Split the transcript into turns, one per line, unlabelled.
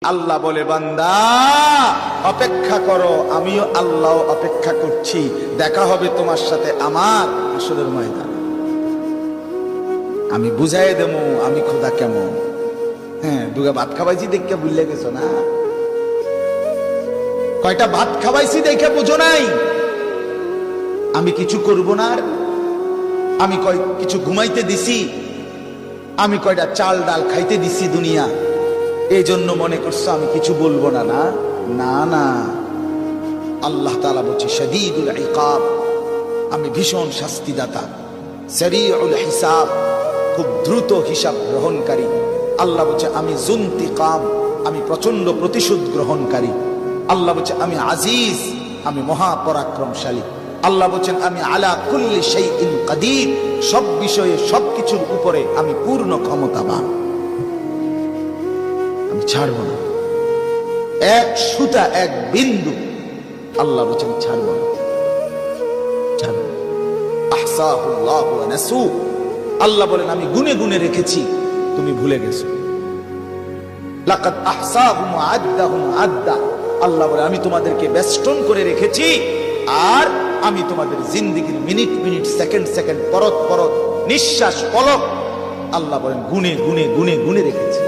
আল্লাহ বলে, বান্দা অপেক্ষা করো, আমিও আল্লাহ অপেক্ষা করছি, দেখা হবে তোমার সাথে আমার হাসরের ময়দান। আমি বুঝাই দেবো আমি খোদা কেমন। হ্যাঁ, দুগা ভাত খাওয়াইছি দেখে বুঝলে গেছো না? কয়টা ভাত খাওয়াইছি দেখে বুঝো নাই আমি কিছু করব না? আর আমি কিছু ঘুমাইতে দিছি? আমি কয়টা চাল ডাল খাইতে দিছি দুনিয়া? এই জন্য মনে করছো আমি কিছু বলবো না? না না না, আল্লাহ তাআলা বলছে শাদীদুল ইকাব, আমি ভীষণ শাস্তিদাতা, সারিউল হিসাব, খুব দ্রুত হিসাব গ্রহণকারী। আল্লাহ বলছে আমি যুনতিকাম, আমি প্রচন্ড প্রতিশোধ গ্রহণকারী। আল্লাহ বলছে আমি আজিজ, আমি মহাপরাক্রমশালী। আল্লাহ বলছেন আমি আলা কুল্লি শাইইন কাদির, সব বিষয়ে সবকিছুর উপরে আমি পূর্ণ ক্ষমতাবান। আমি ছাড়ব না এক সুতা, এক বিন্দু। আল্লাহ বলছেন ছাড়ব না, ছাড়ব। আহসাহুল্লাহু ওয়া নাসু, আল্লাহ বলেন আমি গুনে গুনে রেখেছি, তুমি ভুলে গেছো। লাকাদ আহসাহুম ওয়া আদ্দাহুম আদ্দা, আল্লাহ বলে আমি তোমাদেরকে বেষ্টন করে রেখেছি, আর আমি তোমাদের জিন্দেগীর মিনিট মিনিট, সেকেন্ড সেকেন্ড, পরত পরত, নিঃশ্বাস পলক, আল্লাহ বলেন গুনে গুনে গুনে গুনে রেখেছি।